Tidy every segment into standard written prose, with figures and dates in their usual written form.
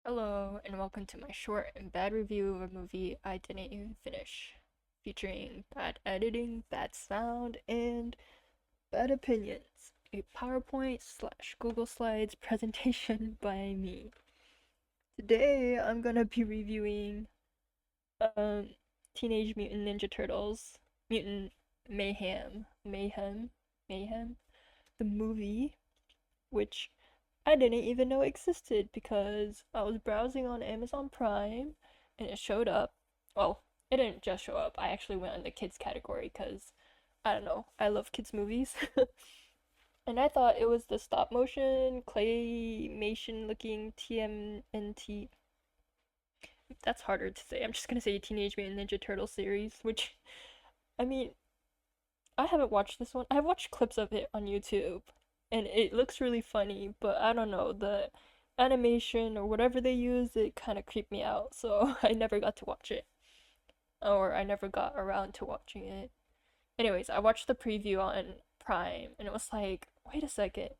Hello, and welcome to my short and bad review of a movie I didn't even finish, featuring bad editing, bad sound, and bad opinions. A PowerPoint slash Google Slides presentation by me. Today, I'm gonna be reviewing um, Teenage Mutant Ninja Turtles, Mutant Mayhem, the movie, which I didn't even know existed because I was browsing on Amazon Prime and it showed up. Well, it didn't just show up. I actually went on the kids category because I don't know, I love kids movies. And I thought it was the stop motion claymation looking TMNT. That's harder to say. I'm just gonna say Teenage Mutant Ninja Turtle series, which I mean, I haven't watched this one. I've watched clips of it on YouTube, and it looks really funny, but I don't know, the animation or whatever they use, it kind of creeped me out, so I never got to watch it. Or I never got around to watching it. Anyways, I watched the preview on Prime, and it was like, wait a second,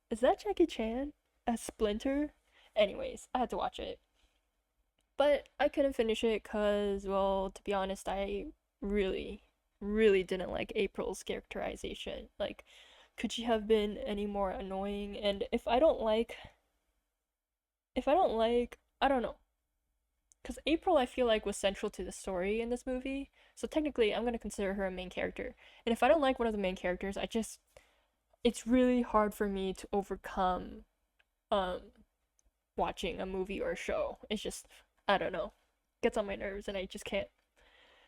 is that Jackie Chan as Splinter? Anyways, I had to watch it. But I couldn't finish it because, well, to be honest, I really, really didn't like April's characterization. Like, could she have been any more annoying? And I don't know. Because April, I feel like, was central to the story in this movie. So technically, I'm going to consider her a main character. And if I don't like one of the main characters, it's really hard for me to overcome, um, watching a movie or a show. It's just, I don't know. Gets on my nerves and I just can't.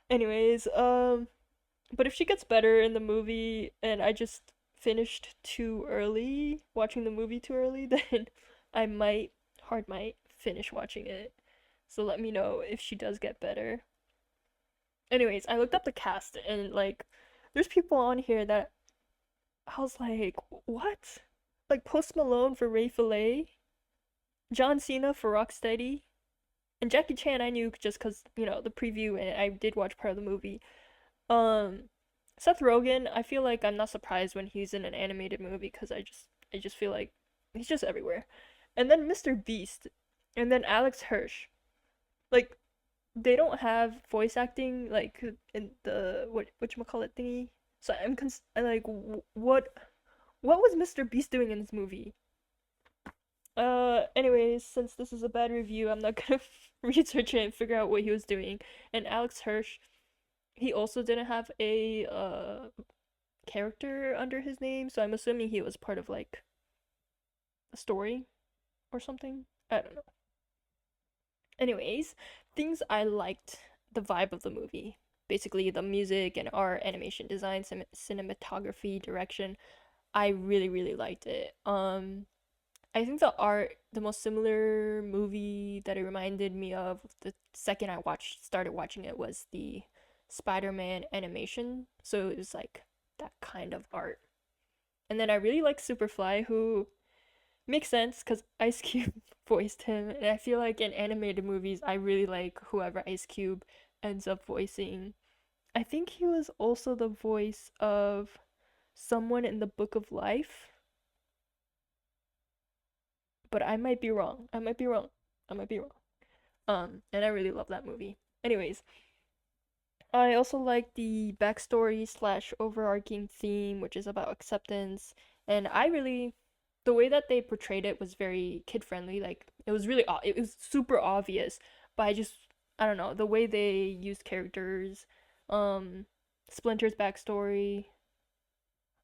Anyways, but if she gets better in the movie and I just finished too early, watching the movie too early, then I might finish watching it. So let me know if she does get better. Anyways, I looked up the cast and like there's people on here that I was like, what? Like Post Malone for Ray Fillet, John Cena for Rocksteady, and Jackie Chan I knew just because, the preview and I did watch part of the movie. Um, Seth Rogen, I feel like I'm not surprised when he's in an animated movie because I just feel like he's just everywhere. And then Mr. Beast, and then Alex Hirsch. Like they don't have voice acting like in the whatchamacallit thingy. So I like what was Mr. Beast doing in this movie? Anyways, since this is a bad review, I'm not gonna research it and figure out what he was doing. And Alex Hirsch, he also didn't have a character under his name, so I'm assuming he was part of like a story or something. I don't know. Anyways, things I liked the vibe of the movie. Basically, the music and art, animation design, cinematography, direction. I really, really liked it. I think the most similar movie that it reminded me of the second I started watching it was the Spider-Man animation. So it was like that kind of art. And then I really like Superfly, who makes sense because Ice Cube voiced him, and I feel like in animated movies, I really like whoever Ice Cube ends up voicing. I think he was also the voice of someone in the Book of Life, but I might be wrong. I might be wrong. I might be wrong. And I really love that movie. Anyways, I also like the backstory slash overarching theme, which is about acceptance. And the way that they portrayed it was very kid friendly. Like it was super obvious, but I don't know, the way they used characters, um, Splinter's backstory,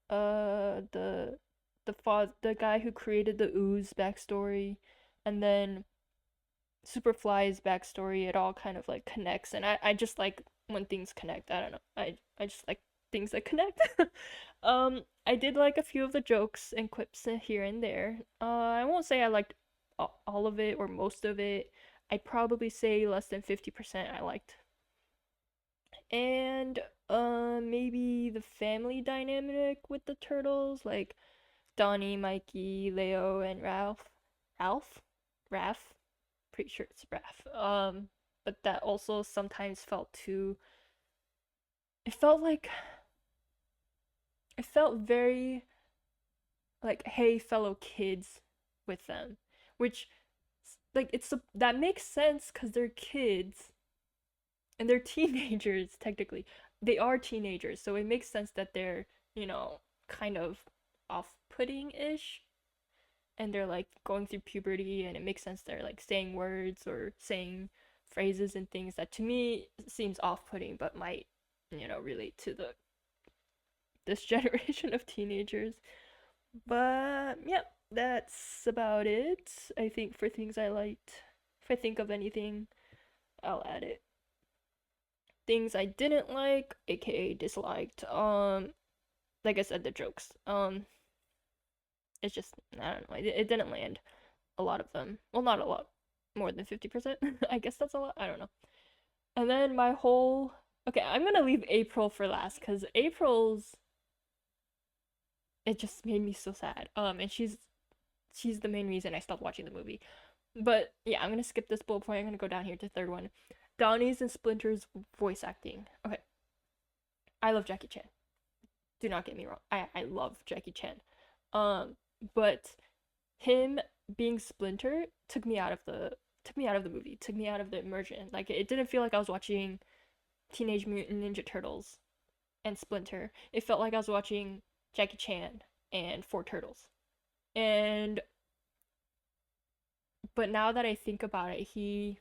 the the guy who created the ooze backstory, and then Superfly's backstory, it all kind of like connects, and I just like when things connect. I don't know. I just like things that connect. I did like a few of the jokes and quips here and there. I won't say I liked all of it or most of it. I'd probably say less than 50% I liked. And maybe the family dynamic with the turtles, like Donnie, Mikey, Leo, and Ralph. Ralph? Raph? Pretty sure it's Raph. But that also sometimes felt too. It felt like it felt very like, hey, fellow kids, with them, which like that makes sense because they're kids and they're teenagers technically. They are teenagers, so it makes sense that they're, kind of off-putting ish, and they're like going through puberty, and it makes sense they're like saying words or saying phrases and things that to me seems off-putting but might, relate to this generation of teenagers. But yeah, that's about it. I think for things I liked. If I think of anything, I'll add it. Things I didn't like, aka disliked. Like I said, the jokes. It's just, I don't know. It didn't land. A lot of them. Well, not a lot. More than 50%. I guess that's a lot. I don't know. And then my whole. Okay, I'm gonna leave April for last because April's. It just made me so sad. And she's the main reason I stopped watching the movie. But yeah, I'm gonna skip this bullet point. I'm gonna go down here to the third one. Donnie's and Splinter's voice acting. Okay, I love Jackie Chan. Do not get me wrong. I love Jackie Chan. But him being Splinter took me out of the movie, took me out of the immersion. Like it didn't feel like I was watching Teenage Mutant Ninja Turtles and Splinter. It felt like I was watching Jackie Chan and Four Turtles. And but now that I think about it,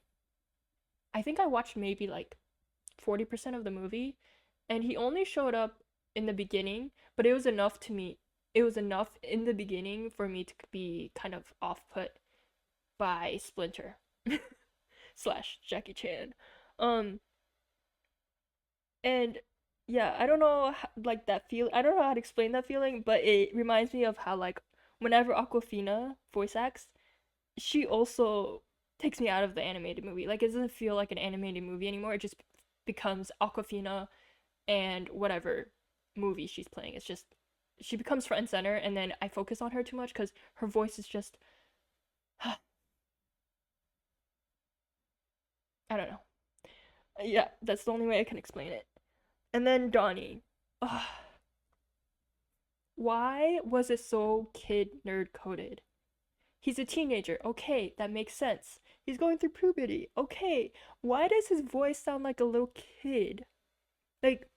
I think I watched maybe like 40% of the movie, and he only showed up in the beginning, but it was enough to me. It was enough in the beginning for me to be kind of off put by Splinter slash Jackie Chan. Um, and yeah, I don't know like that feel. I don't know how to explain that feeling, but it reminds me of how like whenever Aquafina voice acts, she also takes me out of the animated movie. Like it doesn't feel like an animated movie anymore. It just becomes Aquafina and whatever movie she's playing. It's just she becomes front and center, and then I focus on her too much because her voice is just I don't know. Yeah, that's the only way I can explain it. And then Donnie. Ugh, why was it so kid nerd coded? He's a teenager. Okay, that makes sense. He's going through puberty. Okay, why does his voice sound like a little kid? Like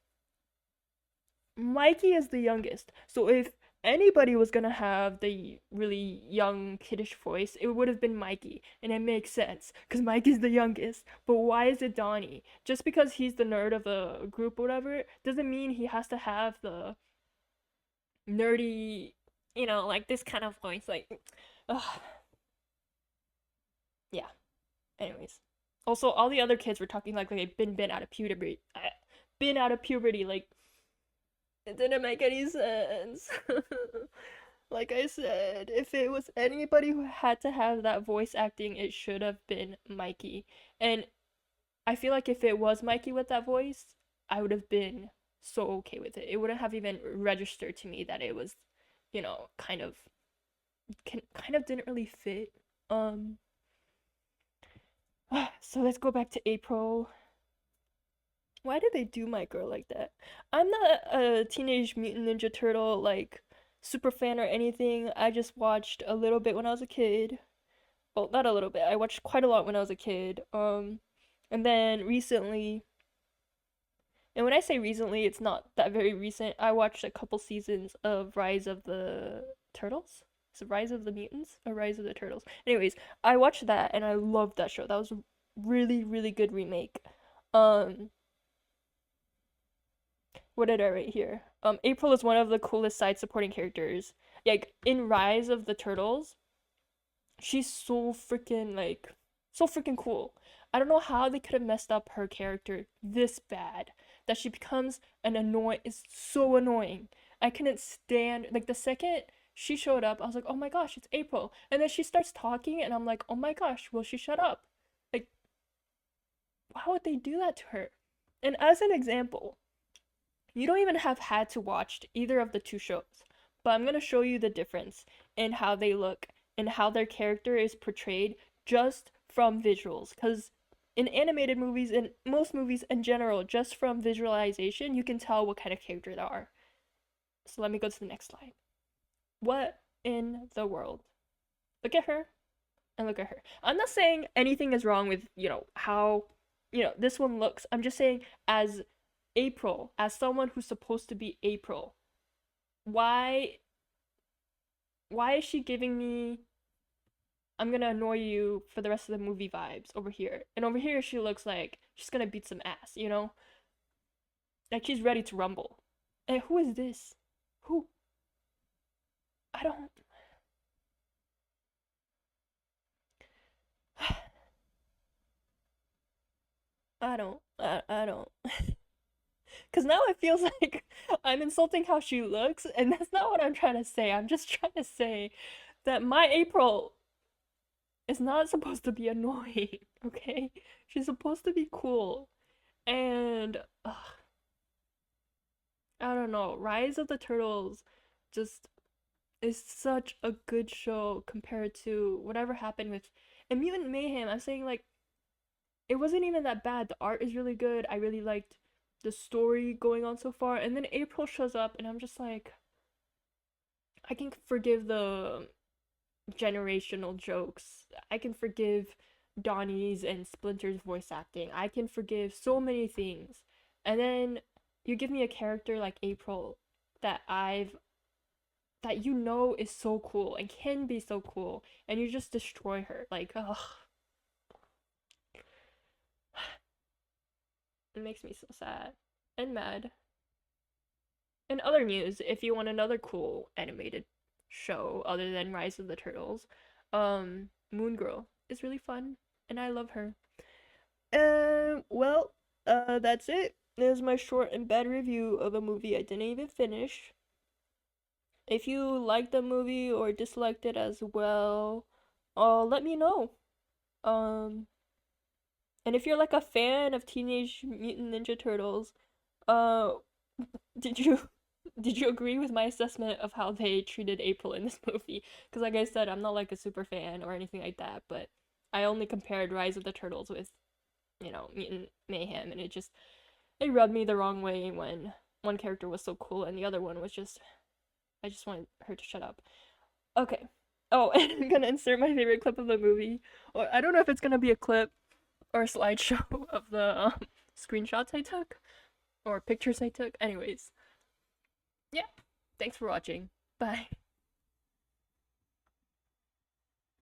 Mikey is the youngest. So if anybody was gonna have the really young kiddish voice, it would have been Mikey. And it makes sense because Mikey's the youngest. But why is it Donnie? Just because he's the nerd of the group or whatever doesn't mean he has to have the nerdy, like this kind of voice. Like, ugh. Yeah. Anyways. Also, all the other kids were talking like they've been out of puberty. Been out of puberty, like it didn't make any sense. Like I said, if it was anybody who had to have that voice acting, it should have been Mikey. And I feel like if it was Mikey with that voice, I would have been so okay with it. It wouldn't have even registered to me that it was, kind of didn't really fit. Um so let's go back to April. Why did they do my girl like that? I'm not a Teenage Mutant Ninja Turtle like super fan or anything. I just watched a little bit when I was a kid. Well, not a little bit. I watched quite a lot when I was a kid. And then recently, and when I say recently, it's not that very recent. I watched a couple seasons of Rise of the Turtles. Is it Rise of the Mutants or Rise of the Turtles? Anyways, I watched that and I loved that show. That was a really, really good remake. Um, what did I write here? April is one of the coolest side supporting characters. Like in Rise of the Turtles, she's so freaking cool. I don't know how they could have messed up her character this bad that she becomes an annoying is so annoying. I couldn't stand like the second she showed up, I was like, "Oh my gosh, it's April." And then she starts talking and I'm like, "Oh my gosh, will she shut up?" Like why would they do that to her? And as an example, you don't even have had to watch either of the two shows, but I'm gonna show you the difference in how they look and how their character is portrayed just from visuals. Because in animated movies and most movies in general, just from visualization, you can tell what kind of character they are. So let me go to the next slide. What in the world? Look at her. And look at her. I'm not saying anything is wrong with, how, this one looks. I'm just saying, as April, as someone who's supposed to be April, why is she giving me I'm gonna annoy you for the rest of the movie vibes over here? And over here she looks like she's gonna beat some ass. Like she's ready to rumble. And who is this? Who? I don't I don't. Cause now it feels like I'm insulting how she looks, and that's not what I'm trying to say. I'm just trying to say that my April is not supposed to be annoying, okay? She's supposed to be cool. And I don't know, Rise of the Turtles just is such a good show compared to whatever happened with and Mutant Mayhem. I'm saying like it wasn't even that bad. The art is really good. I really liked the story going on so far. And then April shows up and I'm just like I can forgive the generational jokes. I can forgive Donnie's and Splinter's voice acting. I can forgive so many things. And then you give me a character like April that is so cool and can be so cool, and you just destroy her. Like, ugh. It makes me so sad and mad. In other news, if you want another cool animated show other than Rise of the Turtles, Moon Girl is really fun, and I love her. Well, that's it. There's my short and bad review of a movie I didn't even finish. If you liked the movie or disliked it as well, let me know. Um, and if you're like a fan of Teenage Mutant Ninja Turtles, uh, did you did you agree with my assessment of how they treated April in this movie? Because like I said, I'm not like a super fan or anything like that, but I only compared Rise of the Turtles with, Mutant Mayhem, and it rubbed me the wrong way when one character was so cool and the other one was just I just wanted her to shut up. Okay. Oh, and I'm gonna insert my favorite clip of the movie. Or I don't know if it's gonna be a clip or a slideshow of the screenshots I took or pictures I took. Anyways, yeah. Thanks for watching. Bye.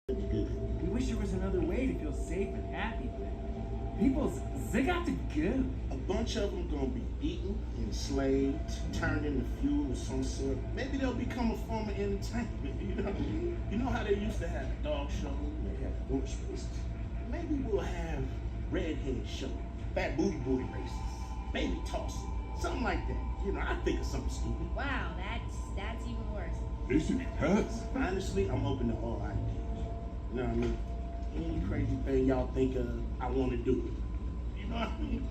We wish there was another way to feel safe and happy, but people, they got to go. A bunch of them gonna be eaten, enslaved, turned into fuel of some sort. Maybe they'll become a form of entertainment, You know how they used to have a dog show? They have bush races. Maybe we'll have redhead show, fat booty races, baby tossing, something like that. I think of something stupid. Wow, that's even worse. This is nuts. Honestly, I'm open to all ideas. You know what I mean? Any crazy thing y'all think of, I want to do it. You know what I mean?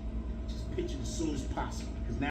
Just pitch it as soon as possible. Because now